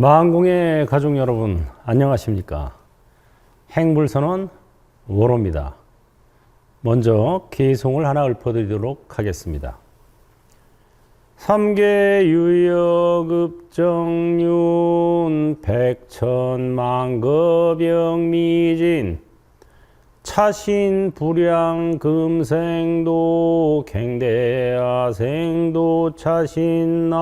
마항공의 가족 여러분, 안녕하십니까? 행불선원 워로입니다. 먼저 개송을 하나 읊어드리도록 하겠습니다. 삼계유역읍정윤 백천만거병미진 차신불양금생도 갱대하생도 차신나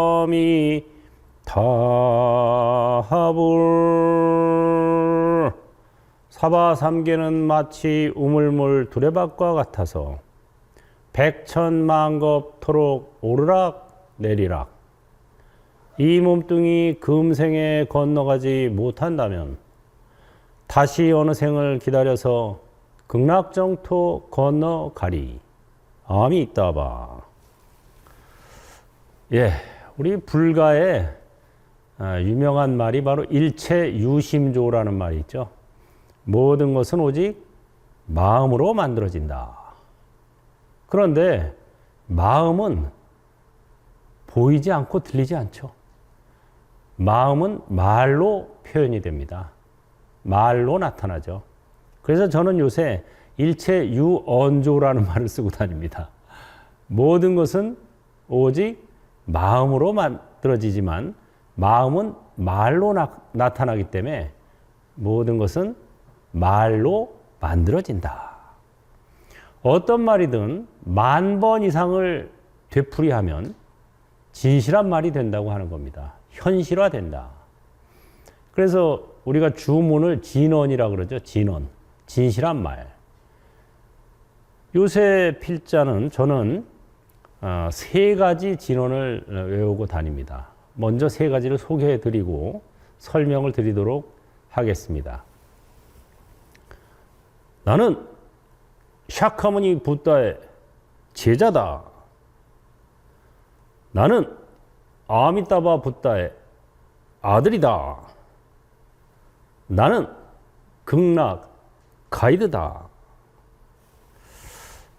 무아미 타불 사바삼계는 마치 우물물 두레박과 같아서 백천만겁토록 오르락 내리락 이 몸뚱이 금생에 건너가지 못한다면 다시 어느 생을 기다려서 극락정토 건너가리. 암이 있다봐. 예, 우리 불가의 유명한 말이 바로 일체유심조라는 말이 있죠. 모든 것은 오직 마음으로 만들어진다. 그런데 마음은 보이지 않고 들리지 않죠. 마음은 말로 표현이 됩니다. 말로 나타나죠. 그래서 저는 요새 일체유언조라는 말을 쓰고 다닙니다. 모든 것은 오직 마음으로 만들어지지만 마음은 말로 나타나기 때문에 모든 것은 말로 만들어진다. 어떤 말이든 10,000번 이상을 되풀이하면 진실한 말이 된다고 하는 겁니다. 현실화된다. 그래서 우리가 주문을 진언이라고 그러죠. 진언. 진실한 말. 요새 필자는 저는 3가지 진언을 외우고 다닙니다. 먼저 3가지를 소개해 드리고 설명을 드리도록 하겠습니다. 나는 샤카무니 붓다의 제자다. 나는 아미타바 붓다의 아들이다. 나는 극락 가이드다.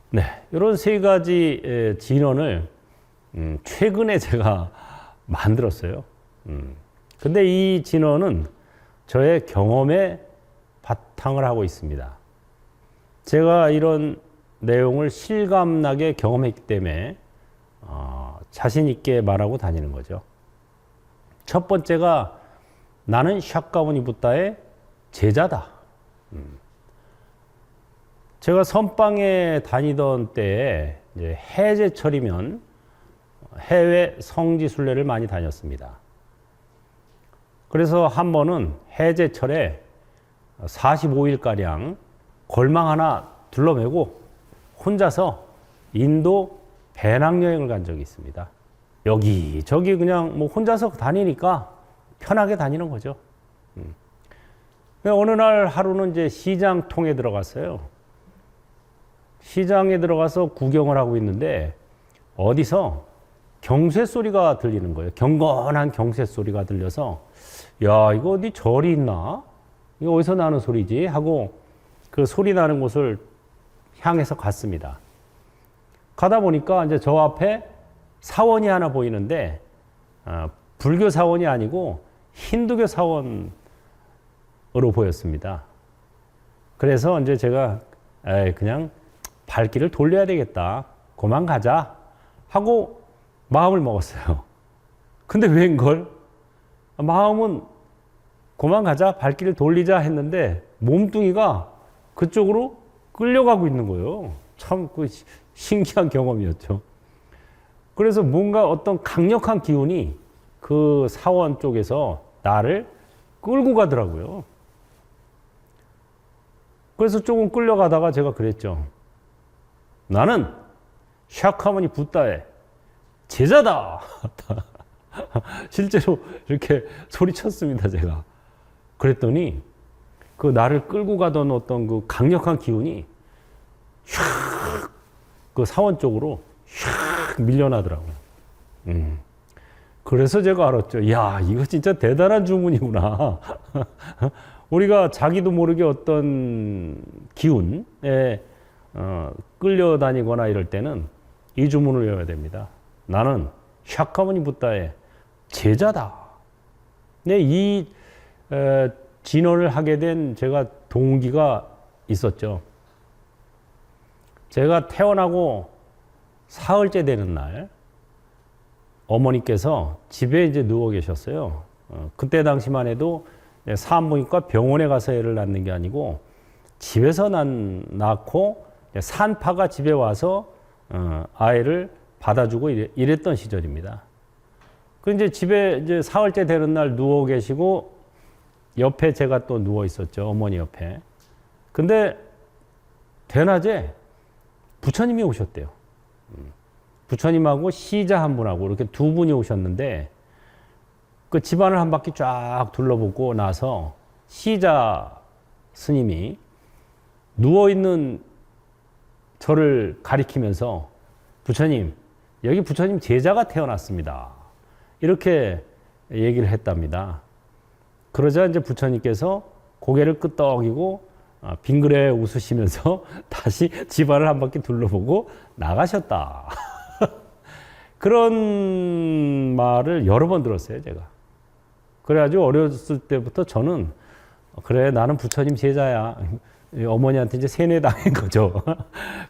네, 이런 3가지 진언을 최근에 제가 만들었어요. 근데 이 진언은 저의 경험에 바탕을 하고 있습니다. 제가 이런 내용을 실감나게 경험했기 때문에 자신 있게 말하고 다니는 거죠. 첫 번째가 나는 샤카무니 붓다의 제자다. 제가 선방에 다니던 때에 이제 해제철이면 해외 성지순례를 많이 다녔습니다. 그래서 한 번은 해제철에 45일가량 골망 하나 둘러매고 혼자서 인도 배낭여행을 간 적이 있습니다. 여기저기 그냥 뭐 혼자서 다니니까 편하게 다니는 거죠. 어느 날 하루는 이제 시장통에 들어갔어요. 시장에 들어가서 구경을 하고 있는데 어디서 경쇠 소리가 들리는 거예요. 경건한 경쇠 소리가 들려서 야, 이거 어디 절이 있나? 이거 어디서 나는 소리지? 하고 그 소리 나는 곳을 향해서 갔습니다. 가다 보니까 이제 저 앞에 사원이 하나 보이는데 불교 사원이 아니고 힌두교 사원으로 보였습니다. 그래서 이제 제가 그냥 발길을 돌려야 되겠다. 그만 가자 하고 마음을 먹었어요. 근데 웬걸? 마음은 그만 가자, 발길을 돌리자 했는데 몸뚱이가 그쪽으로 끌려가고 있는 거예요. 참 신기한 경험이었죠. 그래서 뭔가 어떤 강력한 기운이 그 사원 쪽에서 나를 끌고 가더라고요. 그래서 조금 끌려가다가 제가 그랬죠. 나는 샤카무니 붓다의 제자다. 실제로 이렇게 소리쳤습니다, 제가. 그랬더니 그 나를 끌고 가던 어떤 그 강력한 기운이 샥 그 사원 쪽으로 샥 밀려나더라고요. 그래서 제가 알았죠. 야, 이거 진짜 대단한 주문이구나. 우리가 자기도 모르게 어떤 기운에 끌려다니거나 이럴 때는 이 주문을 외워야 됩니다. 나는 샤카무니 부다의 제자다. 네, 이 진언을 하게 된 제가 동기가 있었죠. 제가 태어나고 사흘째 되는 날 어머니께서 집에 이제 누워 계셨어요. 그때 당시만 해도 산부인과 병원에 가서 애를 낳는 게 아니고 집에서 낳고 산파가 집에 와서 아이를 받아주고 이랬던 시절입니다. 그 이제 집에 이제 사흘째 되는 날 누워 계시고 옆에 제가 또 누워 있었죠. 어머니 옆에. 근데 대낮에 부처님이 오셨대요. 부처님하고 시자 한 분하고 이렇게 두 분이 오셨는데 그 집안을 한 바퀴 쫙 둘러보고 나서 시자 스님이 누워있는 저를 가리키면서 부처님, 여기 부처님 제자가 태어났습니다. 이렇게 얘기를 했답니다. 그러자 이제 부처님께서 고개를 끄덕이고 빙그레 웃으시면서 다시 집안을 한 바퀴 둘러보고 나가셨다. 그런 말을 여러 번 들었어요, 제가. 그래가지고 어렸을 때부터 저는 그래, 나는 부처님 제자야. 어머니한테 이제 세뇌당한 거죠.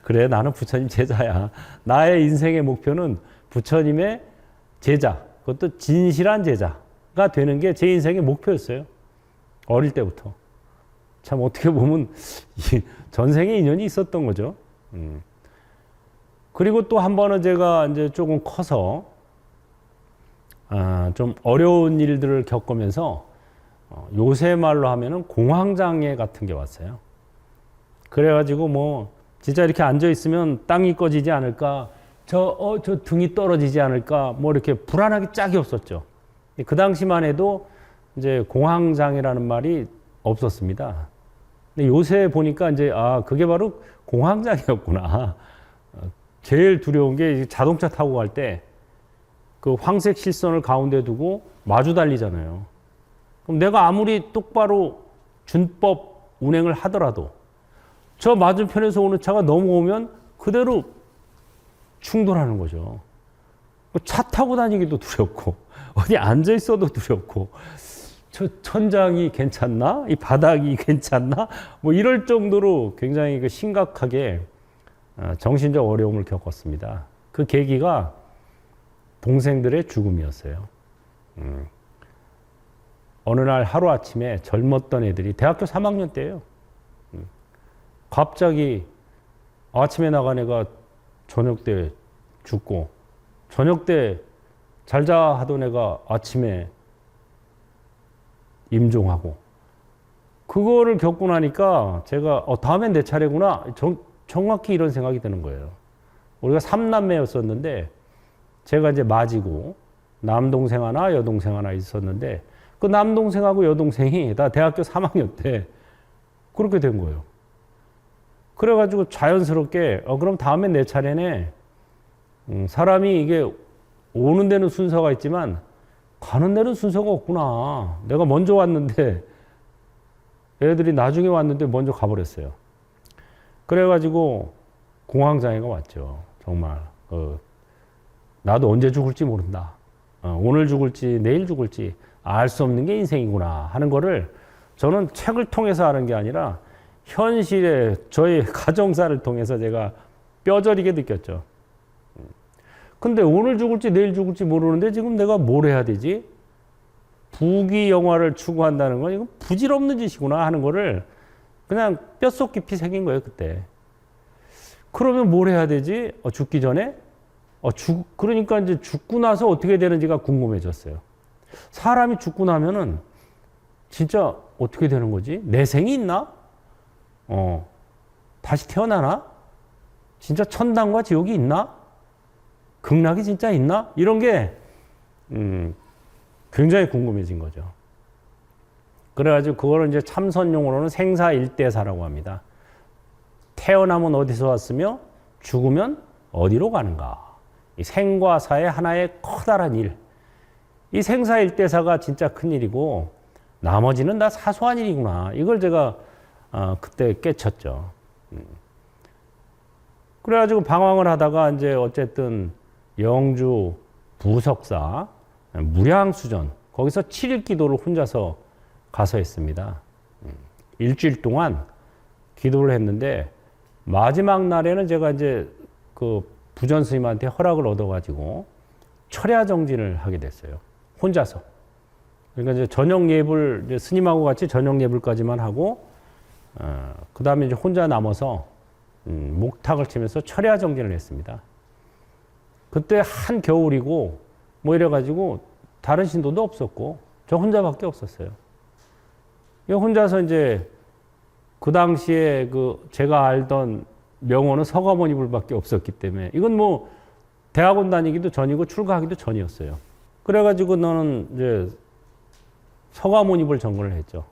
그래, 나는 부처님 제자야. 나의 인생의 목표는 부처님의 제자, 그것도 진실한 제자가 되는 게 제 인생의 목표였어요. 어릴 때부터. 참 어떻게 보면 전생에 인연이 있었던 거죠. 그리고 또 한 번은 제가 이제 조금 커서 좀 어려운 일들을 겪으면서 요새 말로 하면은 공황장애 같은 게 왔어요. 그래가지고 뭐 진짜 이렇게 앉아 있으면 땅이 꺼지지 않을까, 저 등이 떨어지지 않을까, 뭐 이렇게 불안하기 짝이 없었죠. 그 당시만 해도 이제 공황장애라는 말이 없었습니다. 근데 요새 보니까 이제 그게 바로 공황장애였구나. 제일 두려운 게 자동차 타고 갈 때 그 황색 실선을 가운데 두고 마주 달리잖아요. 그럼 내가 아무리 똑바로 준법 운행을 하더라도 저 맞은편에서 오는 차가 넘어오면 그대로 충돌하는 거죠. 차 타고 다니기도 두렵고 어디 앉아 있어도 두렵고 저 천장이 괜찮나? 이 바닥이 괜찮나? 뭐 이럴 정도로 굉장히 그 심각하게 정신적 어려움을 겪었습니다. 그 계기가 동생들의 죽음이었어요. 어느 날 하루아침에 젊었던 애들이 대학교 3학년 때예요. 갑자기 아침에 나간 애가 저녁 때 죽고 저녁 때 잘 자 하던 애가 아침에 임종하고 그거를 겪고 나니까 제가 다음엔 내 차례구나. 정확히 이런 생각이 드는 거예요. 우리가 3남매였었는데 제가 이제 맞이고 남동생 하나 여동생 하나 있었는데 그 남동생하고 여동생이 다 대학교 3학년 때 그렇게 된 거예요. 그래가지고 자연스럽게 그럼 다음엔 내 차례네. 사람이 이게 오는 데는 순서가 있지만 가는 데는 순서가 없구나. 내가 먼저 왔는데 애들이 나중에 왔는데 먼저 가버렸어요. 그래가지고 공황장애가 왔죠. 정말 나도 언제 죽을지 모른다. 오늘 죽을지 내일 죽을지 알 수 없는 게 인생이구나 하는 거를 저는 책을 통해서 아는 게 아니라 현실에 저희 가정사를 통해서 제가 뼈저리게 느꼈죠. 근데 오늘 죽을지 내일 죽을지 모르는데 지금 내가 뭘 해야 되지? 부귀 영화를 추구한다는 건 이거 부질없는 짓이구나 하는 거를 그냥 뼛속 깊이 새긴 거예요, 그때. 그러면 뭘 해야 되지? 죽기 전에? 그러니까 이제 죽고 나서 어떻게 되는지가 궁금해졌어요. 사람이 죽고 나면은 진짜 어떻게 되는 거지? 내생이 있나? 다시 태어나나? 진짜 천당과 지옥이 있나? 극락이 진짜 있나? 이런 게 굉장히 궁금해진 거죠. 그래가지고 그거를 이제 참선용어로는 생사일대사라고 합니다. 태어나면 어디서 왔으며 죽으면 어디로 가는가. 이 생과 사의 하나의 커다란 일. 이 생사일대사가 진짜 큰일이고 나머지는 다 사소한 일이구나. 이걸 제가 그때 깨쳤죠. 그래가지고 방황을 하다가 이제 어쨌든 영주 부석사 무량수전 거기서 7일 기도를 혼자서 가서 했습니다. 일주일 동안 기도를 했는데 마지막 날에는 제가 이제 그 부전 스님한테 허락을 얻어가지고 철야 정진을 하게 됐어요. 혼자서. 그러니까 이제 저녁 예불, 이제 스님하고 같이 저녁 예불까지만 하고, 그 다음에 이제 혼자 남아서, 목탁을 치면서 철야 정진을 했습니다. 그때 한겨울이고, 뭐 이래가지고, 다른 신도도 없었고, 저 혼자밖에 없었어요. 혼자서 이제, 그 당시에 그 제가 알던 명호는 서가모니불밖에 없었기 때문에, 이건 뭐, 대학원 다니기도 전이고 출가하기도 전이었어요. 그래가지고 너는 이제, 서가모니불 정근을 했죠.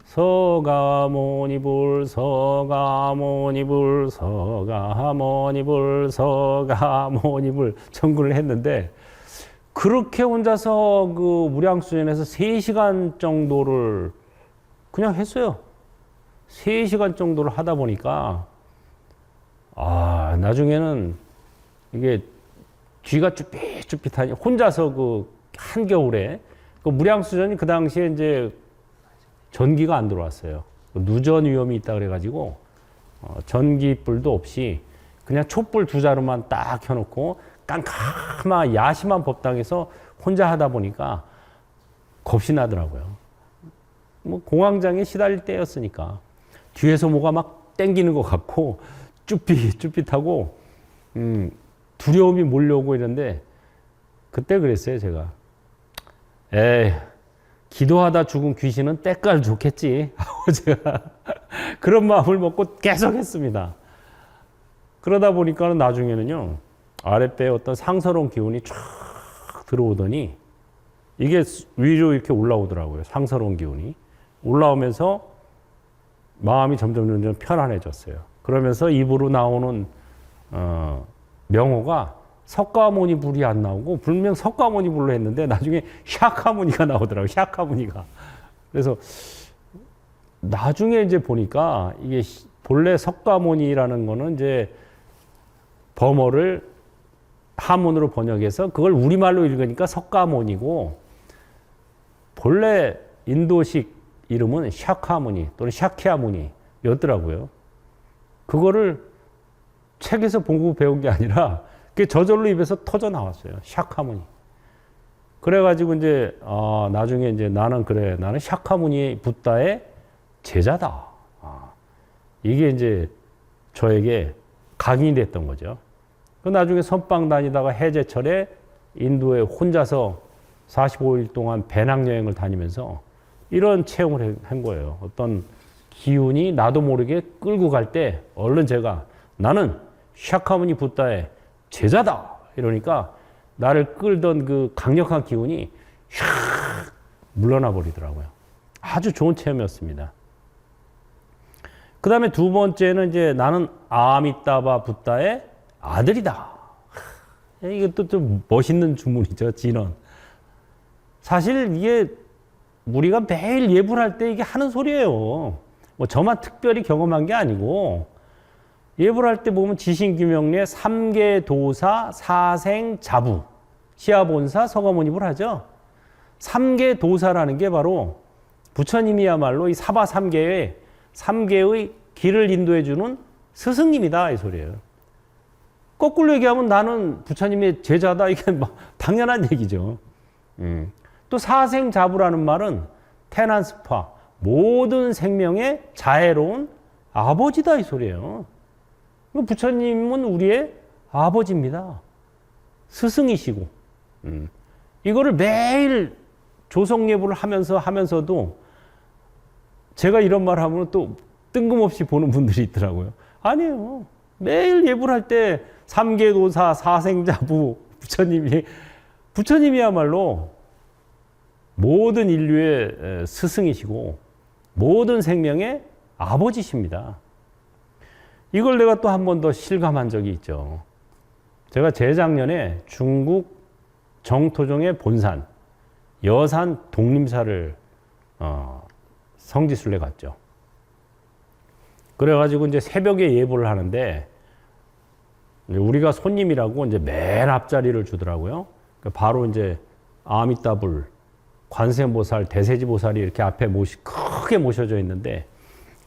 서가모니불, 서가모니불, 서가모니불, 서가모니불 정근을 했는데 그렇게 혼자서 그 무량수전에서 3시간 정도를 그냥 했어요. 3시간 정도를 하다 보니까 나중에는 이게 쥐가 쭈삣쭈삣하니 혼자서 그 한겨울에 그 무량수전이 그 당시에 이제 전기가 안 들어왔어요. 누전 위험이 있다 그래가지고 전기불도 없이 그냥 촛불 2자루만 딱 켜놓고 깜깜한 야심한 법당에서 혼자 하다 보니까 겁이 나더라고요. 뭐 공황장애 시달릴 때였으니까 뒤에서 뭐가 막 땡기는 것 같고 쭈삣쭈삣하고 두려움이 몰려오고 이런데 그때 그랬어요 제가. 에이, 기도하다 죽은 귀신은 때깔 좋겠지. 하고 제가 그런 마음을 먹고 계속 했습니다. 그러다 보니까 나중에는요, 아랫배에 어떤 상서로운 기운이 쫙 들어오더니 이게 위로 이렇게 올라오더라고요. 상서로운 기운이. 올라오면서 마음이 점점 편안해졌어요. 그러면서 입으로 나오는, 명호가 석가모니불이 안 나오고 분명 석가모니불로 했는데 나중에 샤카모니가 나오더라고요. 샤카모니가. 그래서 나중에 이제 보니까 이게 본래 석가모니라는 거는 이제 범어를 한문으로 번역해서 그걸 우리말로 읽으니까 석가모니고 본래 인도식 이름은 샤카모니 또는 샤키아모니였더라고요. 그거를 책에서 보고 배운 게 아니라 그게 저절로 입에서 터져 나왔어요. 샤카무니. 그래가지고 이제, 나중에 이제 나는 샤카무니 붓다의 제자다. 이게 이제 저에게 각인이 됐던 거죠. 나중에 선방 다니다가 해제철에 인도에 혼자서 45일 동안 배낭여행을 다니면서 이런 체험을 한 거예요. 어떤 기운이 나도 모르게 끌고 갈 때 얼른 제가 나는 샤카무니 붓다의 제자다! 이러니까 나를 끌던 그 강력한 기운이 샥 물러나 버리더라고요. 아주 좋은 체험이었습니다. 그 다음에 두 번째는 이제 나는 아미따바 붓다의 아들이다. 이것도 좀 멋있는 주문이죠, 진언. 사실 이게 우리가 매일 예불할 때 이게 하는 소리예요. 뭐 저만 특별히 경험한 게 아니고 예불할 때 보면 지신규명리에 3계 도사, 사생, 자부, 시아본사, 서가모니불 하죠. 3계 도사라는 게 바로 부처님이야말로 이 사바 3계의 길을 인도해주는 스승님이다 이 소리예요. 거꾸로 얘기하면 나는 부처님의 제자다 이게 당연한 얘기죠. 또 사생자부라는 말은 태난스파 모든 생명의 자애로운 아버지다 이 소리예요. 부처님은 우리의 아버지입니다. 스승이시고 이거를 매일 조성예불을 하면서도 제가 이런 말 하면 또 뜬금없이 보는 분들이 있더라고요. 아니에요. 매일 예불할 때 삼계도사, 사생자부, 부처님이야말로 모든 인류의 스승이시고 모든 생명의 아버지십니다. 이걸 내가 또 한 번 더 실감한 적이 있죠. 제가 재작년에 중국 정토종의 본산, 여산 독림사를 성지순례 갔죠. 그래가지고 이제 새벽에 예불을 하는데 우리가 손님이라고 이제 맨 앞자리를 주더라고요. 바로 이제 아미따불, 관세음보살, 대세지보살이 이렇게 앞에 크게 모셔져 있는데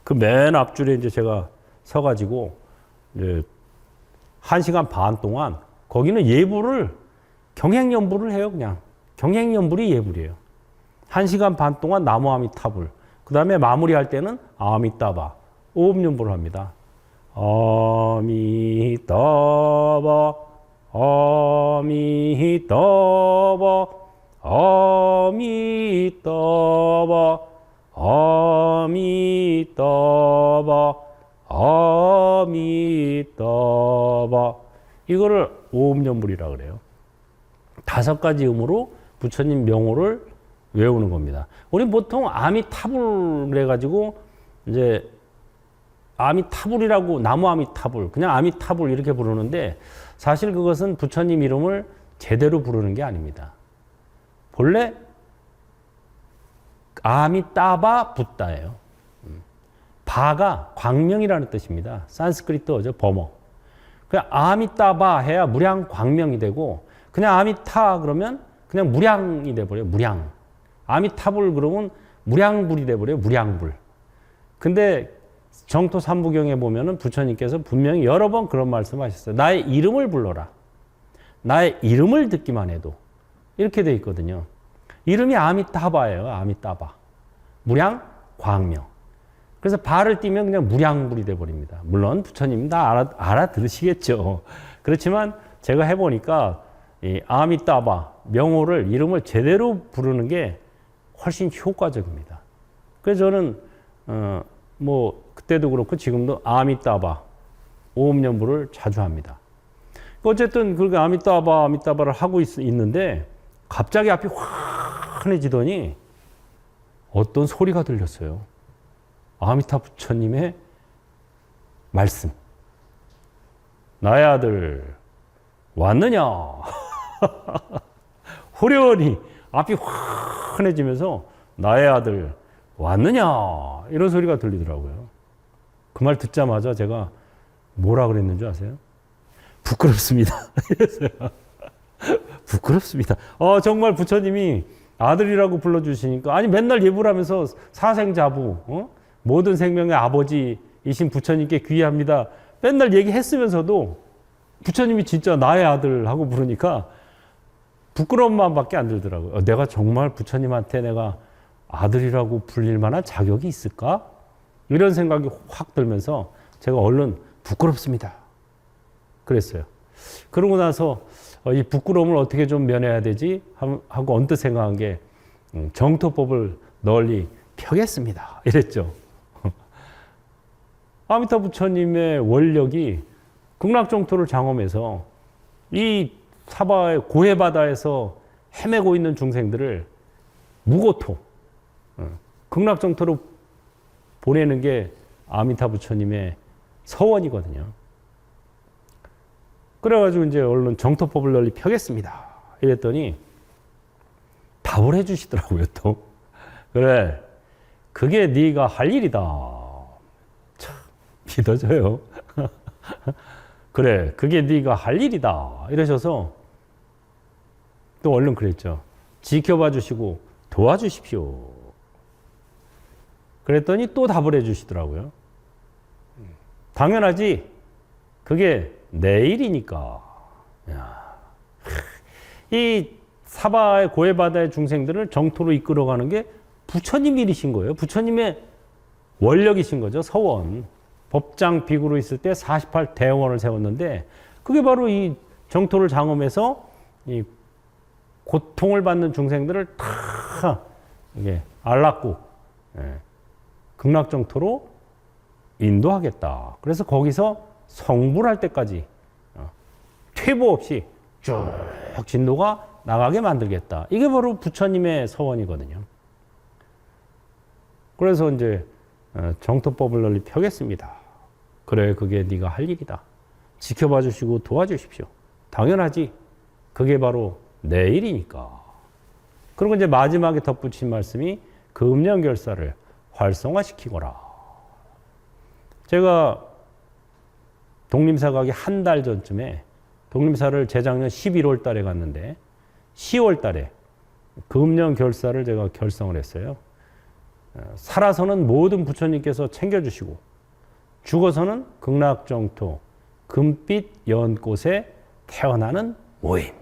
그 맨 앞줄에 이제 제가 서가지고 이제 1시간 반 동안 거기는 예불을 경행연불을 해요. 그냥 경행연불이 예불이에요. 1시간 반 동안 나무 아미타불, 그 다음에 마무리할 때는 아미따바 오음연불을 합니다. 아미따바 아미따바 아미따바 아미따바 아미따바 이거를 오음연불이라 그래요. 5가지 음으로 부처님 명호를 외우는 겁니다. 우리 보통 아미타불 해가지고 이제 아미타불이라고 나무 아미타불 그냥 아미타불 이렇게 부르는데 사실 그것은 부처님 이름을 제대로 부르는 게 아닙니다. 본래 아미따바 붓다예요. 바가 광명이라는 뜻입니다. 산스크리트어죠. 범어. 그냥 아미따바 해야 무량 광명이 되고 그냥 아미타 그러면 그냥 무량이 돼버려요. 무량. 아미타불 그러면 무량불이 돼버려요. 무량불. 근데 정토 삼부경에 보면은 부처님께서 분명히 여러 번 그런 말씀하셨어요. 나의 이름을 불러라. 나의 이름을 듣기만 해도 이렇게 돼 있거든요. 이름이 아미따바예요. 아미따바. 무량 광명. 그래서 바를 띄면 그냥 무량불이 돼버립니다. 물론 부처님 다 알아들으시겠죠. 그렇지만 제가 해보니까 이 아미따바 명호를 이름을 제대로 부르는 게 훨씬 효과적입니다. 그래서 저는 뭐 그때도 그렇고 지금도 아미따바 오음연불을 자주 합니다. 어쨌든 그렇게 아미따바를 하고 있는데 갑자기 앞이 환해지더니 어떤 소리가 들렸어요. 아미타 부처님의 말씀. 나의 아들 왔느냐? 후련히 앞이 환해지면서 나의 아들 왔느냐? 이런 소리가 들리더라고요. 그 말 듣자마자 제가 뭐라 그랬는 줄 아세요? 부끄럽습니다. 이랬어요. 부끄럽습니다. 정말 부처님이 아들이라고 불러주시니까 아니 맨날 예불 하면서 사생자부 모든 생명의 아버지이신 부처님께 귀의합니다. 맨날 얘기했으면서도 부처님이 진짜 나의 아들 하고 부르니까 부끄러운 마음밖에 안 들더라고요. 내가 정말 부처님한테 내가 아들이라고 불릴 만한 자격이 있을까? 이런 생각이 확 들면서 제가 얼른 부끄럽습니다. 그랬어요. 그러고 나서 이 부끄러움을 어떻게 좀 면해야 되지? 하고 언뜻 생각한 게 정토법을 널리 펴겠습니다. 이랬죠. 아미타 부처님의 원력이 극락정토를 장엄해서 이 사바의 고해바다에서 헤매고 있는 중생들을 무고토 극락정토로 보내는 게 아미타 부처님의 서원이거든요. 그래가지고 이제 얼른 정토법을 널리 펴겠습니다. 이랬더니 답을 해주시더라고요. 또 그래 그게 네가 할 일이다. 참 믿어져요. 그래 그게 네가 할 일이다. 이러셔서 또 얼른 그랬죠. 지켜봐 주시고 도와주십시오. 그랬더니 또 답을 해주시더라고요. 당연하지. 그게 내 일이니까. 이 사바의 고해바다의 중생들을 정토로 이끌어가는 게 부처님 일이신 거예요. 부처님의 원력이신 거죠. 서원. 법장 비구로 있을 때 48대원을 세웠는데 그게 바로 이 정토를 장엄해서 이 고통을 받는 중생들을 다 이게 안락국 극락정토로 인도하겠다. 그래서 거기서 성불할 때까지 퇴보 없이 쭉 진도가 나가게 만들겠다. 이게 바로 부처님의 서원이거든요. 그래서 이제 정토법을 널리 펴겠습니다. 그래 그게 네가 할 일이다. 지켜봐 주시고 도와주십시오. 당연하지. 그게 바로 내 일이니까. 그리고 이제 마지막에 덧붙인 말씀이 금령결사를 활성화시키거라. 제가 독림사 가기 한 달 전쯤에 독림사를 재작년 11월 달에 갔는데 10월 달에 금령결사를 제가 결성을 했어요. 살아서는 모든 부처님께서 챙겨주시고 죽어서는 극락정토 금빛 연꽃에 태어나는 모임.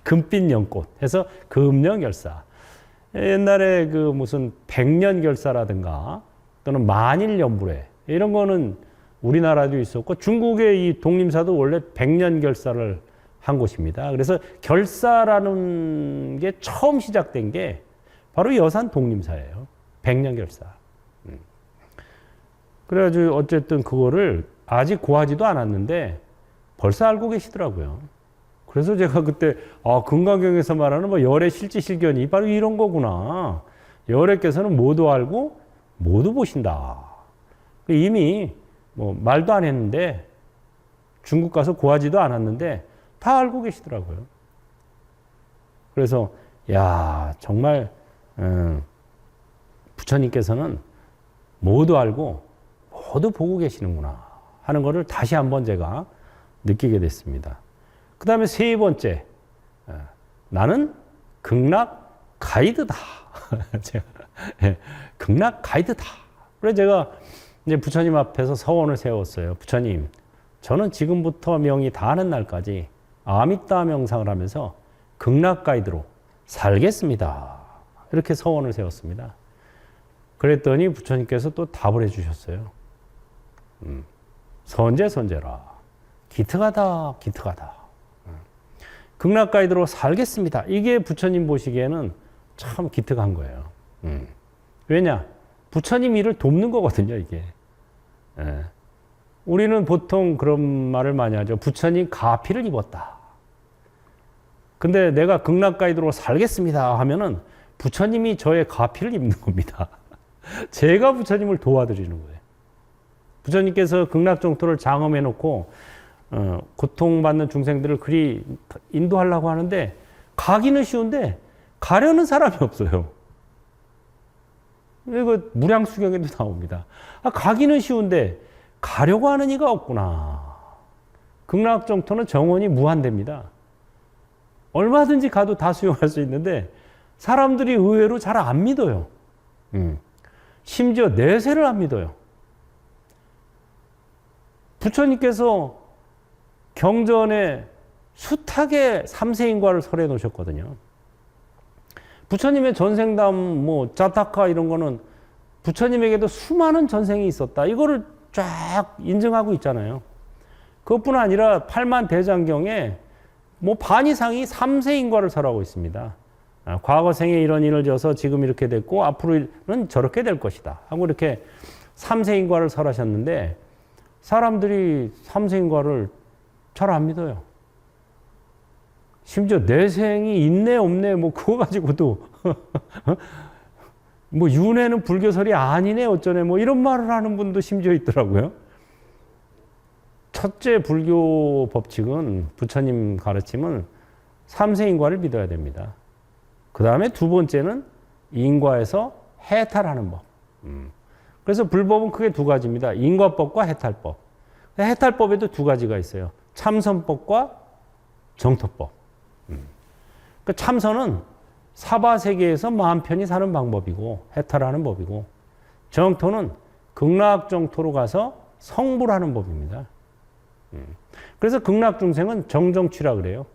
금빛 연꽃 해서 금령결사. 옛날에 그 무슨 백년결사라든가 또는 만일연불회 이런 거는 우리나라도 있었고 중국의 이 독림사도 원래 백년결사를 한 곳입니다. 그래서 결사라는 게 처음 시작된 게 바로 여산 독림사예요. 백년결사. 그래가지고 어쨌든 그거를 아직 고하지도 않았는데 벌써 알고 계시더라고요. 그래서 제가 그때 금강경에서 말하는 뭐 열의 실지실견이 바로 이런 거구나. 열애께서는 모두 알고 모두 보신다. 이미 뭐 말도 안 했는데 중국 가서 고하지도 않았는데 다 알고 계시더라고요. 그래서 야 정말 부처님께서는 모두 알고 모두 보고 계시는구나 하는 것을 다시 한번 제가 느끼게 됐습니다. 그 다음에 세 번째, 나는 극락 가이드다. 극락 가이드다. 그래서 제가 이제 부처님 앞에서 서원을 세웠어요. 부처님, 저는 지금부터 명이 다하는 날까지 아미따 명상을 하면서 극락 가이드로 살겠습니다. 이렇게 서원을 세웠습니다. 그랬더니 부처님께서 또 답을 해주셨어요. 선제선제라. 기특하다, 기특하다. 극락 가이드로 살겠습니다. 이게 부처님 보시기에는 참 기특한 거예요. 왜냐? 부처님 일을 돕는 거거든요, 이게. 우리는 보통 그런 말을 많이 하죠. 부처님 가피를 입었다. 근데 내가 극락 가이드로 살겠습니다 하면은 부처님이 저의 가피를 입는 겁니다. 제가 부처님을 도와드리는 거예요. 부처님께서 극락정토를 장엄해 놓고 고통받는 중생들을 그리 인도하려고 하는데 가기는 쉬운데 가려는 사람이 없어요. 이거 무량수경에도 나옵니다. 가기는 쉬운데 가려고 하는 이가 없구나. 극락정토는 정원이 무한대입니다. 얼마든지 가도 다 수용할 수 있는데 사람들이 의외로 잘 안 믿어요. 심지어 내세를 안 믿어요. 부처님께서 경전에 숱하게 삼세인과를 설해 놓으셨거든요. 부처님의 전생담, 뭐 자타카 이런 거는 부처님에게도 수많은 전생이 있었다. 이거를 쫙 인증하고 있잖아요. 그것뿐 아니라 팔만대장경에 뭐 반 이상이 삼세인과를 설하고 있습니다. 과거 생에 이런 일을 져서 지금 이렇게 됐고 앞으로는 저렇게 될 것이다 하고 이렇게 삼세인과를 설하셨는데 사람들이 삼세인과를 잘 안 믿어요. 심지어 내생이 있네 없네 뭐 그거 가지고도 뭐 윤회는 불교설이 아니네 어쩌네 뭐 이런 말을 하는 분도 심지어 있더라고요. 첫째 불교 법칙은 부처님 가르침은 삼세인과를 믿어야 됩니다. 그 다음에 두 번째는 인과에서 해탈하는 법. 그래서 불법은 크게 두 가지입니다. 인과법과 해탈법. 해탈법에도 두 가지가 있어요. 참선법과 정토법. 그 참선은 사바세계에서 마음 편히 사는 방법이고 해탈하는 법이고 정토는 극락정토로 가서 성불하는 법입니다. 그래서 극락중생은 정정취라 그래요.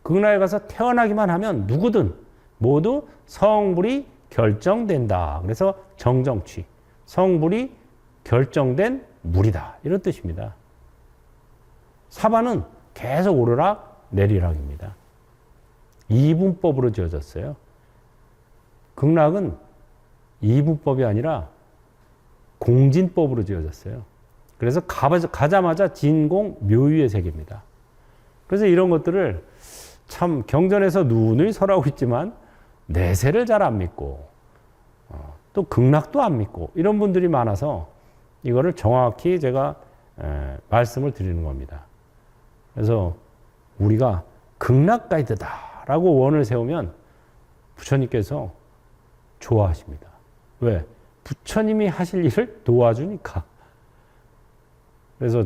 극락에 가서 태어나기만 하면 누구든 모두 성불이 결정된다. 그래서 정정취. 성불이 결정된 물이다. 이런 뜻입니다. 사바는 계속 오르락 내리락입니다. 이분법으로 지어졌어요. 극락은 이분법이 아니라 공진법으로 지어졌어요. 그래서 가자마자 진공 묘유의 세계입니다. 그래서 이런 것들을 참 경전에서 누누이 설하고 있지만 내세를 잘 안 믿고 또 극락도 안 믿고 이런 분들이 많아서 이거를 정확히 제가 말씀을 드리는 겁니다. 그래서 우리가 극락 가이드다라고 원을 세우면 부처님께서 좋아하십니다. 왜? 부처님이 하실 일을 도와주니까. 그래서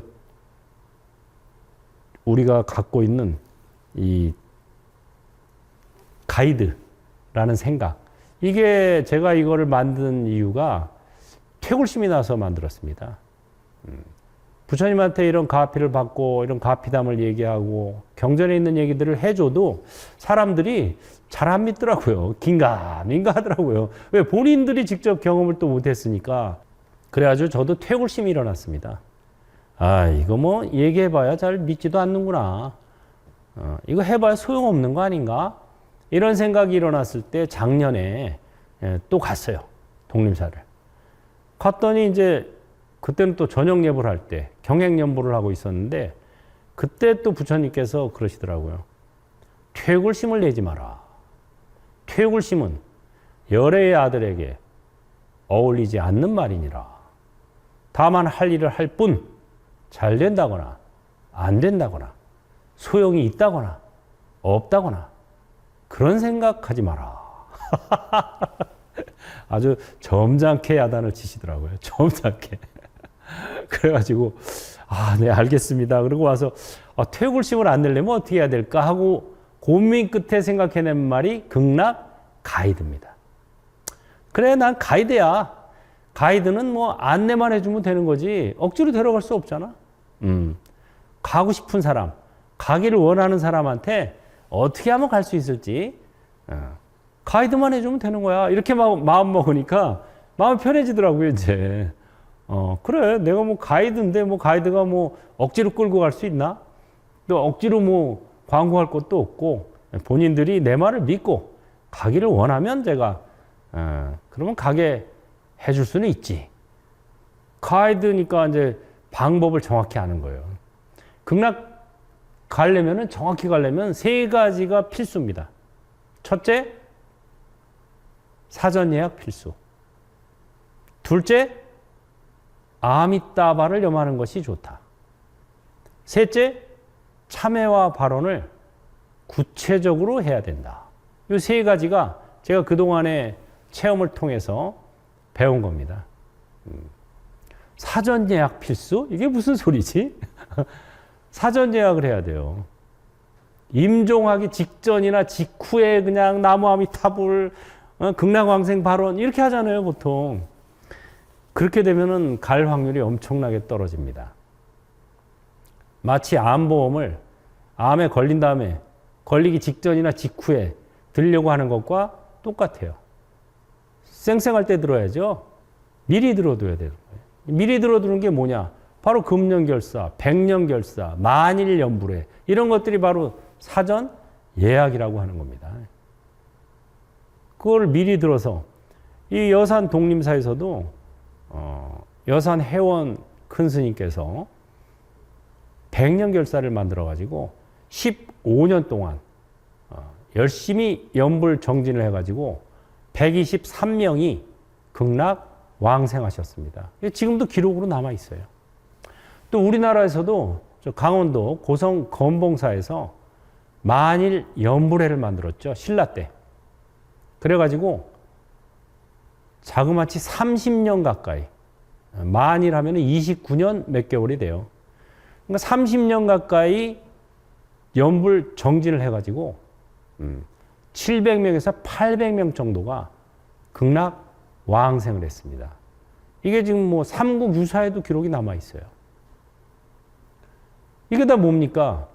우리가 갖고 있는 이 가이드라는 생각, 이게 제가 이거를 만든 이유가 퇴굴심이 나서 만들었습니다. 부처님한테 이런 가피를 받고 이런 가피담을 얘기하고 경전에 있는 얘기들을 해줘도 사람들이 잘 안 믿더라고요. 긴가민가 하더라고요. 왜? 본인들이 직접 경험을 또 못했으니까. 그래가지고 저도 퇴굴심이 일어났습니다. 아, 이거 뭐 얘기해봐야 잘 믿지도 않는구나. 이거 해봐야 소용없는 거 아닌가? 이런 생각이 일어났을 때 작년에 또 갔어요. 독림사를. 갔더니 이제 그때는 또 저녁 예불 할 때 경행 연불을 하고 있었는데 그때 또 부처님께서 그러시더라고요. 퇴굴심을 내지 마라. 퇴굴심은 열애의 아들에게 어울리지 않는 말이니라. 다만 할 일을 할 뿐 잘 된다거나 안 된다거나 소용이 있다거나 없다거나 그런 생각하지 마라. 아주 점잖게 야단을 치시더라고요. 점잖게. 그래가지고 네, 알겠습니다. 그러고 와서 퇴굴심을 안 내려면 어떻게 해야 될까 하고 고민 끝에 생각해낸 말이 극락 가이드입니다. 그래, 난 가이드야. 가이드는 뭐 안내만 해주면 되는 거지 억지로 데려갈 수 없잖아. 가고 싶은 사람, 가기를 원하는 사람한테 어떻게 하면 갈 수 있을지 가이드만 해주면 되는 거야. 이렇게 마음 먹으니까 마음이 편해지더라고요, 이제. 그래, 내가 뭐 가이드인데 뭐 가이드가 뭐 억지로 끌고 갈 수 있나? 또 억지로 뭐 광고할 것도 없고 본인들이 내 말을 믿고 가기를 원하면 제가 그러면 가게 해줄 수는 있지. 가이드니까 이제 방법을 정확히 아는 거예요. 극락 가려면은 정확히 가려면 세 가지가 필수입니다. 첫째, 사전 예약 필수. 둘째, 아미따바를 염하는 것이 좋다. 셋째, 참회와 발언을 구체적으로 해야 된다. 이 세 가지가 제가 그동안의 체험을 통해서 배운 겁니다. 사전 예약 필수? 이게 무슨 소리지? 사전 예약을 해야 돼요. 임종하기 직전이나 직후에 그냥 나무아미타불, 극락왕생 발언 이렇게 하잖아요, 보통. 그렇게 되면은 갈 확률이 엄청나게 떨어집니다. 마치 암보험을 암에 걸린 다음에 걸리기 직전이나 직후에 들려고 하는 것과 똑같아요. 쌩쌩할 때 들어야죠. 미리 들어둬야 되는 거예요. 미리 들어두는 게 뭐냐? 바로 금년결사, 백년결사, 만일연불회 이런 것들이 바로 사전 예약이라고 하는 겁니다. 그걸 미리 들어서 이 여산 독림사에서도 여산 회원 큰 스님께서 백년결사를 만들어가지고 15년 동안 열심히 연불 정진을 해가지고 123명이 극락 왕생하셨습니다. 지금도 기록으로 남아 있어요. 또 우리나라에서도 강원도 고성 건봉사에서 만일 연불회를 만들었죠. 신라 때. 그래가지고 자그마치 30년 가까이, 만일 하면 29년 몇 개월이 돼요. 그러니까 30년 가까이 연불 정진을 해가지고 700명에서 800명 정도가 극락 왕생을 했습니다. 이게 지금 뭐 삼국 유사에도 기록이 남아 있어요. 이게 다 뭡니까?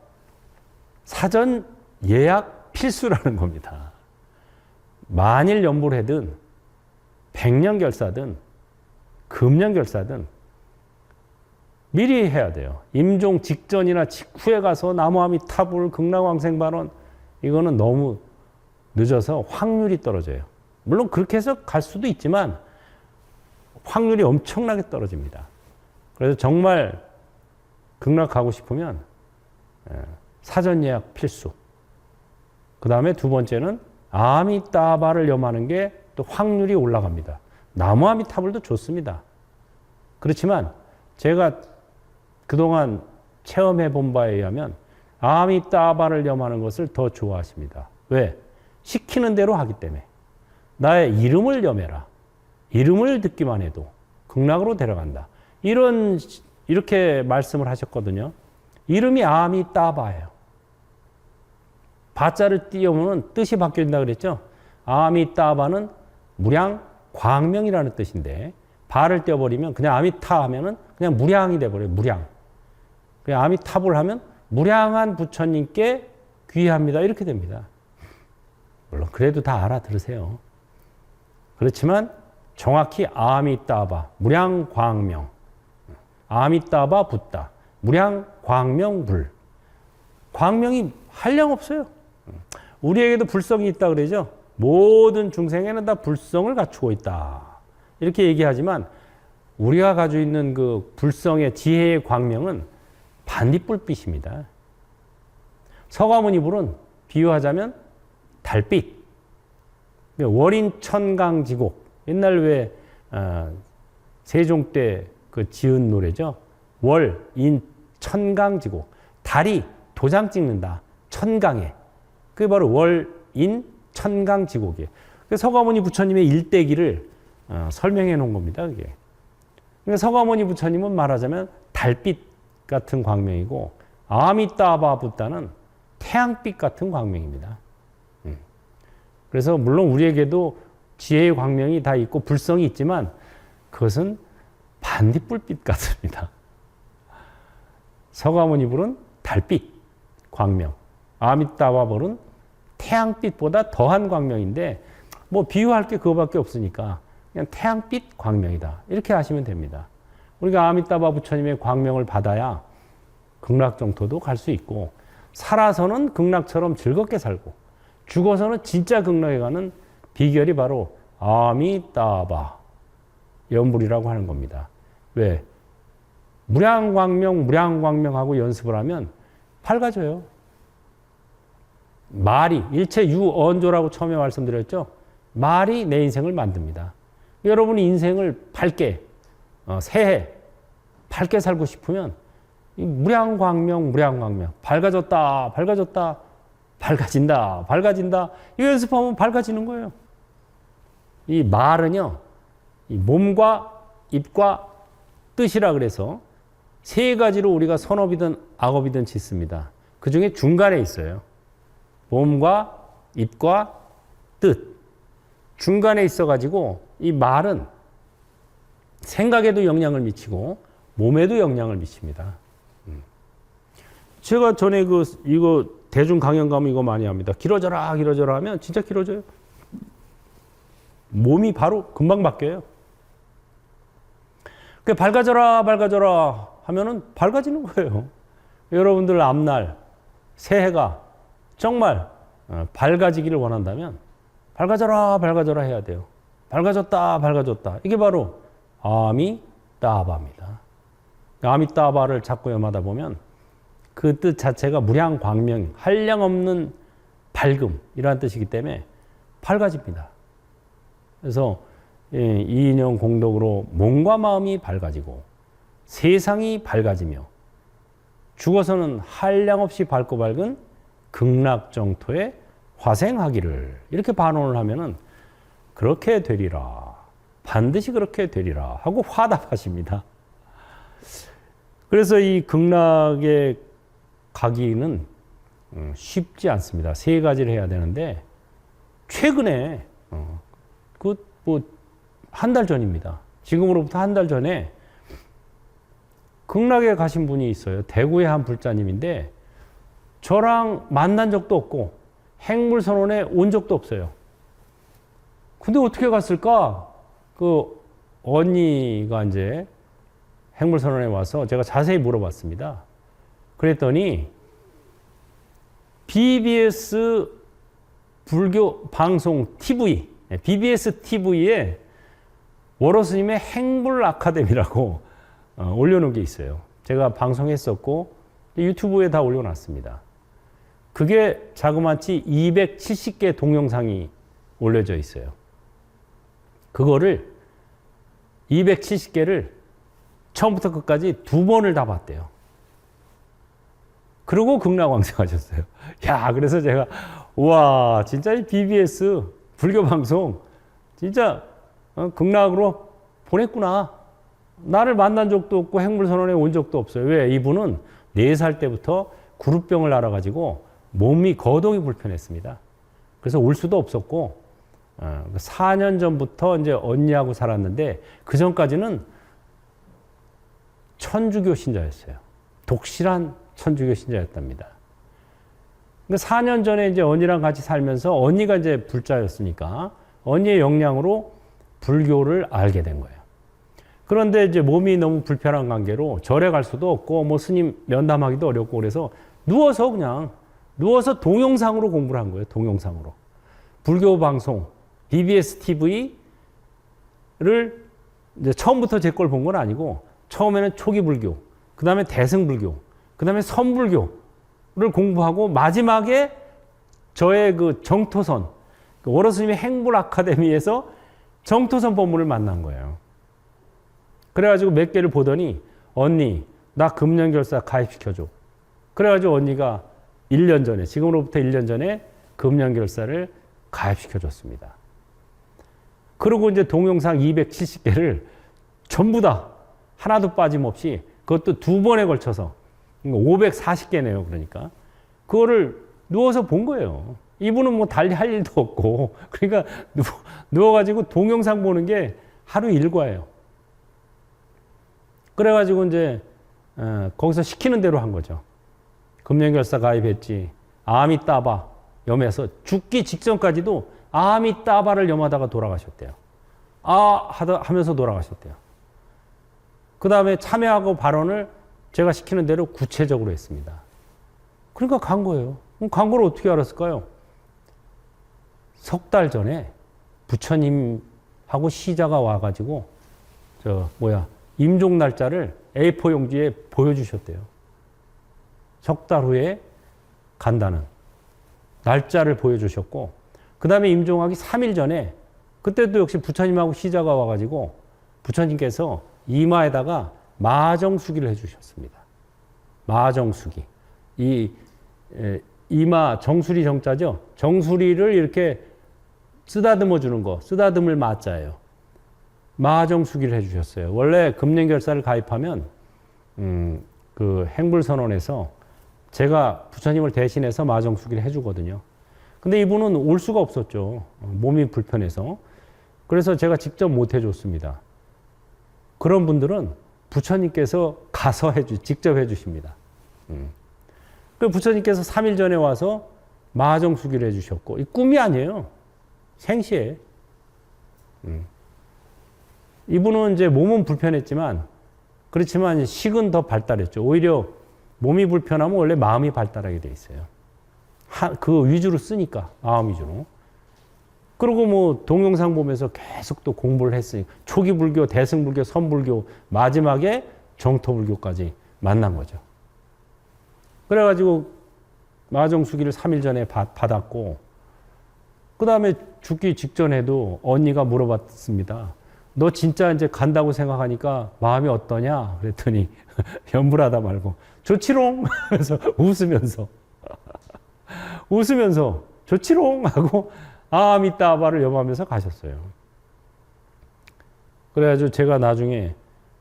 사전 예약 필수라는 겁니다. 만일 연불회든 백년결사든 금년결사든 미리 해야 돼요. 임종 직전이나 직후에 가서 나무아미타불 극락왕생 발언 이거는 너무 늦어서 확률이 떨어져요. 물론 그렇게 해서 갈 수도 있지만 확률이 엄청나게 떨어집니다. 그래서 정말 극락 가고 싶으면 사전 예약 필수. 그 다음에 두 번째는 아미따바를 염하는 게 또 확률이 올라갑니다. 나무아미타불도 좋습니다. 그렇지만 제가 그동안 체험해 본 바에 의하면 아미따바를 염하는 것을 더 좋아하십니다. 왜? 시키는 대로 하기 때문에. 나의 이름을 염해라. 이름을 듣기만 해도 극락으로 데려간다. 이렇게 말씀을 하셨거든요. 이름이 아미따바예요. 바자를 띄우면 뜻이 바뀐다 그랬죠. 아미따바는 무량 광명이라는 뜻인데 바를 떼어버리면 그냥 아미타 하면은 그냥 무량이 돼버려요. 무량. 그냥 아미타불 하면 무량한 부처님께 귀합니다. 이렇게 됩니다. 물론 그래도 다 알아들으세요. 그렇지만 정확히 아미따바, 무량광명, 아미따바 붓다, 무량광명불. 광명이 한량없어요. 우리에게도 불성이 있다 그러죠. 모든 중생에는 다 불성을 갖추고 있다. 이렇게 얘기하지만 우리가 가지고 있는 그 불성의 지혜의 광명은 반딧불빛입니다. 서가모니불은 비유하자면 달빛. 월인 천강지곡. 옛날 왜 세종 때 그 지은 노래죠. 월인 천강지곡. 달이 도장 찍는다. 천강에. 그게 바로 월인 천강지곡이에요. 서가모니 부처님의 일대기를 설명해 놓은 겁니다. 그게. 그러니까 서가모니 부처님은 말하자면 달빛 같은 광명이고 아미따바 붓다는 태양빛 같은 광명입니다. 그래서 물론 우리에게도 지혜의 광명이 다 있고 불성이 있지만 그것은 반딧불빛 같습니다. 서가모니불은 달빛 광명, 아미따바불은 태양빛보다 더한 광명인데 뭐 비유할 게 그거밖에 없으니까 그냥 태양빛 광명이다. 이렇게 하시면 됩니다. 우리가 아미따바 부처님의 광명을 받아야 극락정토도 갈 수 있고 살아서는 극락처럼 즐겁게 살고 죽어서는 진짜 극락에 가는 비결이 바로 아미따바 연불이라고 하는 겁니다. 왜? 무량광명하고 연습을 하면 밝아져요. 말이, 일체 유언조라고 처음에 말씀드렸죠. 말이 내 인생을 만듭니다. 여러분이 인생을 밝게, 새해, 밝게 살고 싶으면 이 무량광명, 밝아졌다, 밝아진다. 이거 연습하면 밝아지는 거예요. 이 말은요, 이 몸과 입과 뜻이라 그래서 세 가지로 우리가 선업이든 악업이든 짓습니다. 그 중에 중간에 있어요. 몸과 입과 뜻. 중간에 있어가지고 이 말은 생각에도 영향을 미치고 몸에도 영향을 미칩니다. 제가 전에 이거 대중 강연 가면 이거 많이 합니다. 길어져라 하면 진짜 길어져요. 몸이 바로 금방 바뀌어요. 그 밝아져라 하면은 밝아지는 거예요. 여러분들 앞날 새해가 정말 밝아지기를 원한다면 밝아져라 해야 돼요. 밝아졌다. 이게 바로 아미따바입니다. 아미따바를 자꾸 염하다 보면 그 뜻 자체가 무량광명, 한량없는 밝음이라는 뜻이기 때문에 밝아집니다. 그래서 이인영 공덕으로 몸과 마음이 밝아지고 세상이 밝아지며 죽어서는 한량없이 밝고 밝은 극락정토에 화생하기를 이렇게 반언을 하면은 그렇게 되리라. 반드시 그렇게 되리라 하고 화답하십니다. 그래서 이 극락에 가기는 쉽지 않습니다. 세 가지를 해야 되는데 최근에 한 달 전입니다. 지금으로부터 한 달 전에 극락에 가신 분이 있어요. 대구의 한 불자님인데 저랑 만난 적도 없고 행물선원에 온 적도 없어요. 근데 어떻게 갔을까? 그 언니가 이제 행물선원에 와서 제가 자세히 물어봤습니다. 그랬더니 BBS 불교 방송 TV, BBS TV에 월호스님의 행불 아카데미라고 올려놓은 게 있어요. 제가 방송했었고 유튜브에 다 올려놨습니다. 그게 자그마치 270개 동영상이 올려져 있어요. 그거를 270개를 처음부터 끝까지 2번을 다 봤대요. 그리고 극락왕생하셨어요. 야, 그래서 제가 와 진짜 이 BBS 불교 방송 진짜 극락으로 보냈구나. 나를 만난 적도 없고 행물선언에 온 적도 없어요. 왜? 이분은 4살 때부터 구루병을 앓아가지고 몸이 거동이 불편했습니다. 그래서 올 수도 없었고 4년 전부터 이제 언니하고 살았는데 그 전까지는 천주교 신자였어요. 독실한 천주교 신자였답니다. 4년 전에 이제 언니랑 같이 살면서 언니가 이제 불자였으니까 언니의 영향으로 불교를 알게 된 거예요. 그런데 이제 몸이 너무 불편한 관계로 절에 갈 수도 없고 뭐 스님 면담하기도 어렵고 그래서 누워서 동영상으로 공부를 한 거예요. 동영상으로. 불교 방송 BBS TV를 이제 처음부터 제 걸 본 건 아니고 처음에는 초기 불교, 그 다음에 대승불교, 그 다음에 선불교를 공부하고 마지막에 저의 그 정토선, 월호스님의 행불 아카데미에서 정토선 법문을 만난 거예요. 그래가지고 몇 개를 보더니 언니 나 금년결사 가입시켜줘. 그래가지고 언니가 1년 전에 지금으로부터 1년 전에 금년결사를 가입시켜줬습니다. 그리고 이제 동영상 270개를 전부 다 하나도 빠짐없이 그것도 2번에 걸쳐서 540개네요. 그러니까 그거를 누워서 본 거예요. 이분은 뭐 달리 할 일도 없고 그러니까 누워가지고 동영상 보는 게 하루 일과예요. 그래가지고 이제 거기서 시키는 대로 한 거죠. 금년결사 가입했지. 아미따바 염해서 죽기 직전까지도 아미따바를 염하다가 돌아가셨대요. 하면서 돌아가셨대요. 그 다음에 참여하고 발언을 제가 시키는 대로 구체적으로 했습니다. 그러니까 간 거예요. 그럼 간 걸 어떻게 알았을까요? 석 달 전에 부처님하고 시자가 와가지고 임종 날짜를 A4 용지에 보여주셨대요. 석 달 후에 간다는 날짜를 보여주셨고 그 다음에 임종하기 3일 전에 그때도 역시 부처님하고 시자가 와가지고 부처님께서 이마에다가 마정수기를 해주셨습니다. 마정수기. 이마 정수리 정자죠. 정수리를 이렇게 쓰다듬어 주는 거, 쓰다듬을 마자예요. 마정수기를 해주셨어요. 원래 금년결사를 가입하면 그 행불선언에서 제가 부처님을 대신해서 마정수기를 해주거든요. 근데 이분은 올 수가 없었죠. 몸이 불편해서. 그래서 제가 직접 못 해줬습니다. 그런 분들은 부처님께서 가서 직접 해주십니다. 그 부처님께서 3일 전에 와서 마정수기를 해주셨고, 이 꿈이 아니에요. 생시에. 이분은 이제 몸은 불편했지만, 그렇지만 식은 더 발달했죠. 오히려 몸이 불편하면 원래 마음이 발달하게 돼 있어요. 그 위주로 쓰니까, 마음 위주로. 그리고 뭐 동영상 보면서 계속 또 공부를 했으니 초기 불교, 대승불교, 선불교, 마지막에 정토불교까지 만난 거죠. 그래가지고 마정수기를 3일 전에 받았고 그 다음에 죽기 직전에도 언니가 물어봤습니다. 너 진짜 이제 간다고 생각하니까 마음이 어떠냐? 그랬더니 연불하다 말고 좋지롱 하면서 웃으면서 좋지롱 하고 아미따바를 염하면서 가셨어요. 그래가지고 제가 나중에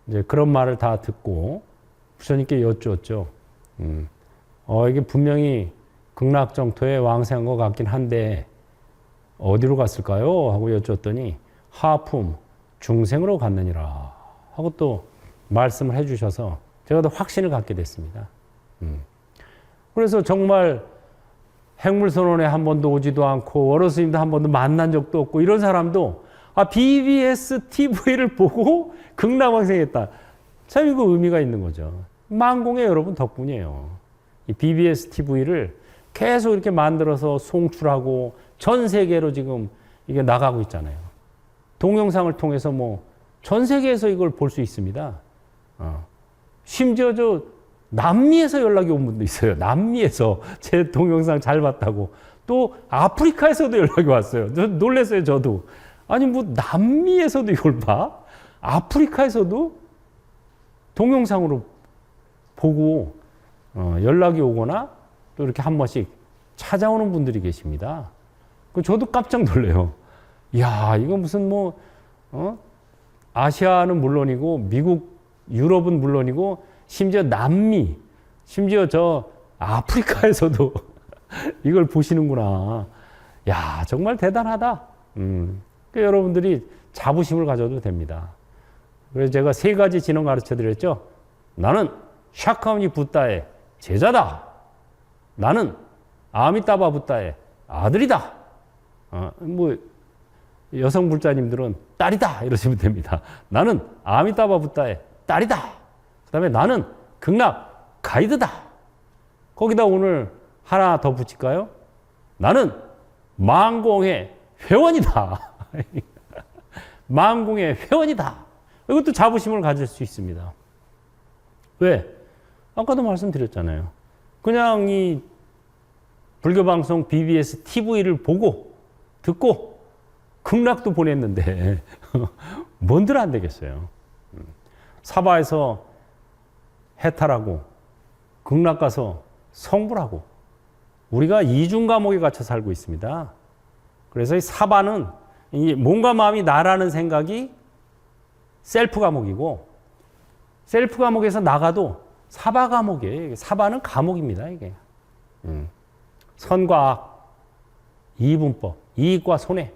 이제 그런 말을 다 듣고 부처님께 여쭈었죠. 이게 분명히 극락정토에 왕생한 것 같긴 한데 어디로 갔을까요? 하고 여쭈었더니 하품 중생으로 갔느니라 하고 또 말씀을 해주셔서 제가 더 확신을 갖게 됐습니다. 그래서 정말 행물선언에 한 번도 오지도 않고 월호스님도 한 번도 만난 적도 없고 이런 사람도 BBS TV를 보고 극락왕생했다. 참 이거 의미가 있는 거죠. 만공의 여러분 덕분이에요. 이 BBS TV를 계속 이렇게 만들어서 송출하고 전 세계로 지금 이게 나가고 있잖아요. 동영상을 통해서 뭐 전 세계에서 이걸 볼 수 있습니다. 심지어 남미에서 연락이 온 분도 있어요. 남미에서 제 동영상 잘 봤다고. 또 아프리카에서도 연락이 왔어요. 놀랐어요, 저도. 아니 뭐 남미에서도 이걸 봐? 아프리카에서도 동영상으로 보고 연락이 오거나 또 이렇게 한 번씩 찾아오는 분들이 계십니다. 저도 깜짝 놀래요. 야, 이거 무슨 뭐, 아시아는 물론이고, 미국, 유럽은 물론이고, 심지어 남미, 심지어 저 아프리카에서도 이걸 보시는구나. 야, 정말 대단하다. 그러니까 여러분들이 자부심을 가져도 됩니다. 그래서 제가 3가지 진원 가르쳐 드렸죠. 나는 샤카무니 붓다의 제자다. 나는 아미타바 붓다의 아들이다. 뭐 여성 불자님들은 딸이다 이러시면 됩니다. 나는 아미타바 붓다의 딸이다. 그다음에 나는 극락 가이드다. 거기다 오늘 하나 더 붙일까요? 나는 망공의 회원이다. 망공의 회원이다. 이것도 자부심을 가질 수 있습니다. 왜? 아까도 말씀드렸잖아요. 그냥 이 불교방송 BBS TV를 보고 듣고 극락도 보냈는데 뭔들 안 되겠어요. 사바에서 해탈하고 극락 가서 성불하고 우리가 이중 감옥에 갇혀 살고 있습니다. 그래서 이 사바는 이 몸과 마음이 나라는 생각이 셀프 감옥이고 셀프 감옥에서 나가도 사바 감옥이에요. 사바는 감옥입니다. 이게 선과 악, 이분법, 이익과 손해,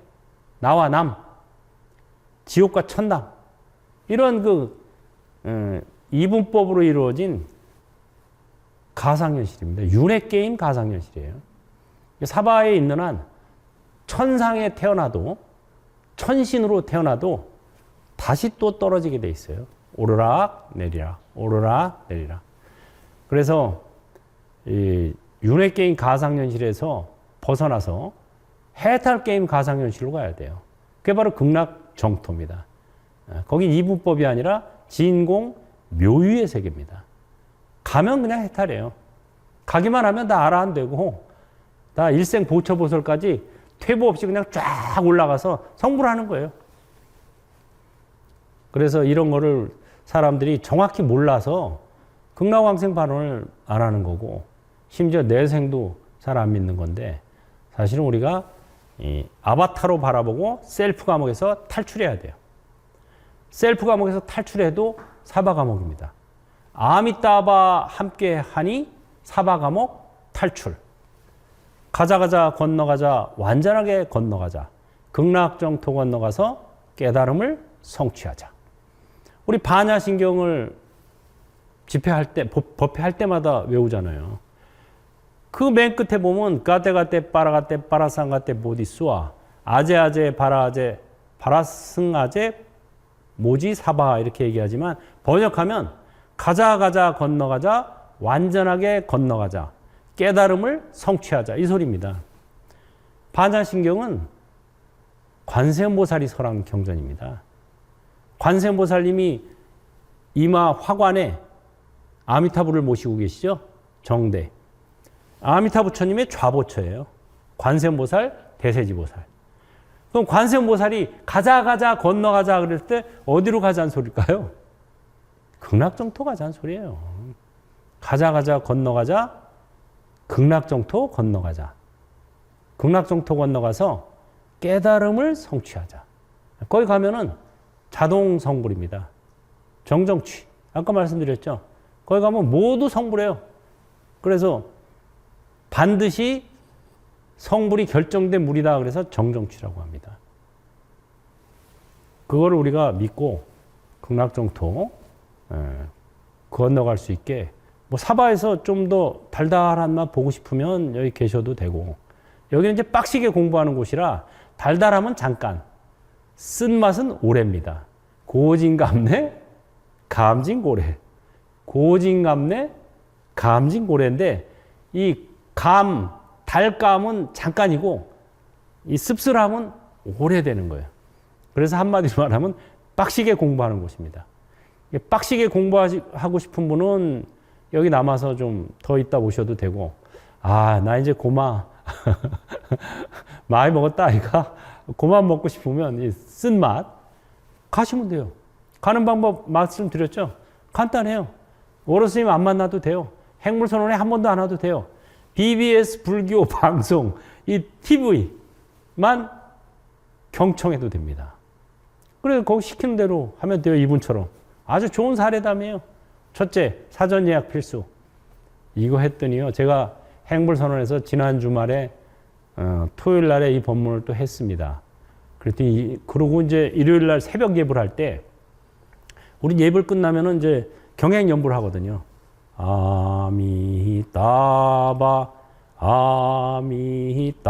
나와 남, 지옥과 천당 이런 그 이분법으로 이루어진 가상현실입니다. 윤회 게임 가상현실이에요. 사바에 있는 한 천상에 태어나도 천신으로 태어나도 다시 또 떨어지게 돼 있어요. 오르락 내리락, 오르락 내리락. 그래서 이 윤회 게임 가상현실에서 벗어나서 해탈 게임 가상현실로 가야 돼요. 그게 바로 극락 정토입니다. 거기 이분법이 아니라 진공 묘유의 세계입니다. 가면 그냥 해탈이에요. 가기만 하면 다 알아 안 되고 다 일생 보처보설까지 퇴보 없이 그냥 쫙 올라가서 성불하는 거예요. 그래서 이런 거를 사람들이 정확히 몰라서 극락왕생 발언을 안 하는 거고 심지어 내생도 잘 안 믿는 건데 사실은 우리가 이 아바타로 바라보고 셀프 감옥에서 탈출해야 돼요. 셀프 감옥에서 탈출해도 사바 감옥입니다. 아미따바 함께 하니 사바 감옥 탈출. 가자 건너가자 완전하게 건너가자. 극락정토 건너가서 깨달음을 성취하자. 우리 반야신경을 집회할 때, 법회할 때마다 외우잖아요. 그 맨 끝에 보면 가떼가떼 빠라가떼 빠라상가떼 보디수아 아제아제 바라아제 바라승아제 모지 사바 이렇게 얘기하지만 번역하면 가자 건너가자 완전하게 건너가자 깨달음을 성취하자 이 소리입니다. 반야신경은 관세음보살이 설한 경전입니다. 관세음보살님이 이마 화관에 아미타부를 모시고 계시죠. 정대. 아미타부처님의 좌보처예요. 관세음보살, 대세지보살. 그럼 관세음보살이 가자 건너가자 그럴 때 어디로 가자는 소리일까요? 극락정토 가자는 소리예요. 가자 건너가자 극락정토 건너가자. 극락정토 건너가서 깨달음을 성취하자. 거기 가면은 자동 성불입니다. 정정취. 아까 말씀드렸죠. 거기 가면 모두 성불해요. 그래서 반드시 성불이 결정된 물이다. 그래서 정정취라고 합니다. 그거를 우리가 믿고 극락정토 건너갈 수 있게 뭐 사바에서 좀 더 달달한 맛 보고 싶으면 여기 계셔도 되고 여기는 이제 빡시게 공부하는 곳이라 달달함은 잠깐 쓴맛은 오래입니다. 고진감래 감진고래 고진감래 감진고래인데 이 달감은 잠깐이고 이 씁쓸함은 오래되는 거예요. 그래서 한마디로 말하면 빡시게 공부하는 곳입니다. 빡시게 공부하고 싶은 분은 여기 남아서 좀 더 있다 오셔도 되고 나 이제 고마 많이 먹었다 아이가 고만 먹고 싶으면 쓴맛 가시면 돼요. 가는 방법 말씀드렸죠. 간단해요. 오로스님 안 만나도 돼요. 핵물선언에 한 번도 안 와도 돼요. BBS 불교 방송 이 TV만 경청해도 됩니다. 그래서 거기 시키는 대로 하면 돼요. 이분처럼. 아주 좋은 사례담이에요. 첫째, 사전 예약 필수. 이거 했더니요. 제가 행불선언에서 지난 주말에 토요일 날에 이 법문을 또 했습니다. 그랬더니 그러고 이제 일요일 날 새벽 예불 할 때 우리 예불 끝나면은 이제 경행 연불 하거든요. 아미따바 아미따바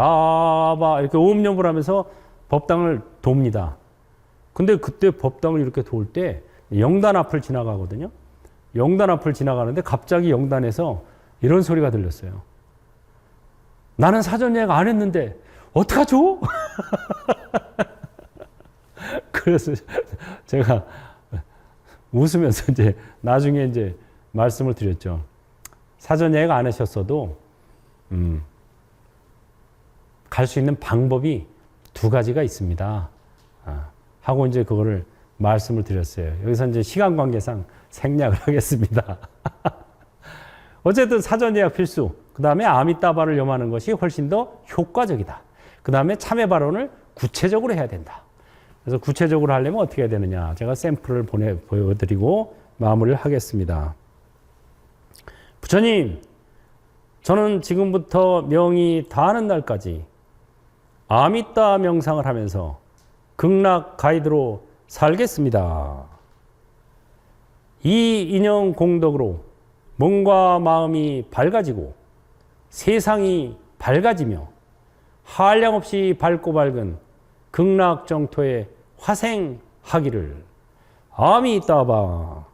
이렇게 오음 연불 하면서 법당을 돕니다. 근데 그때 법당을 이렇게 돌 때 영단 앞을 지나가거든요. 영단 앞을 지나가는데 갑자기 영단에서 이런 소리가 들렸어요. 나는 사전 예약 안 했는데 어떡하죠? 그래서 제가 웃으면서 이제 나중에 이제 말씀을 드렸죠. 사전 예약 안 하셨어도 갈 수 있는 방법이 두 가지가 있습니다. 하고 이제 그거를 말씀을 드렸어요. 여기서 이제 시간 관계상 생략을 하겠습니다. 어쨌든 사전 예약 필수. 그 다음에 아미따바를 염하는 것이 훨씬 더 효과적이다. 그 다음에 참회 발언을 구체적으로 해야 된다. 그래서 구체적으로 하려면 어떻게 해야 되느냐. 제가 샘플을 보여드리고 마무리를 하겠습니다. 부처님, 저는 지금부터 명이 다하는 날까지 아미따 명상을 하면서 극락 가이드로 살겠습니다. 이 인연 공덕으로 몸과 마음이 밝아지고 세상이 밝아지며 한량없이 밝고 밝은 극락 정토에 화생하기를. 아미따바.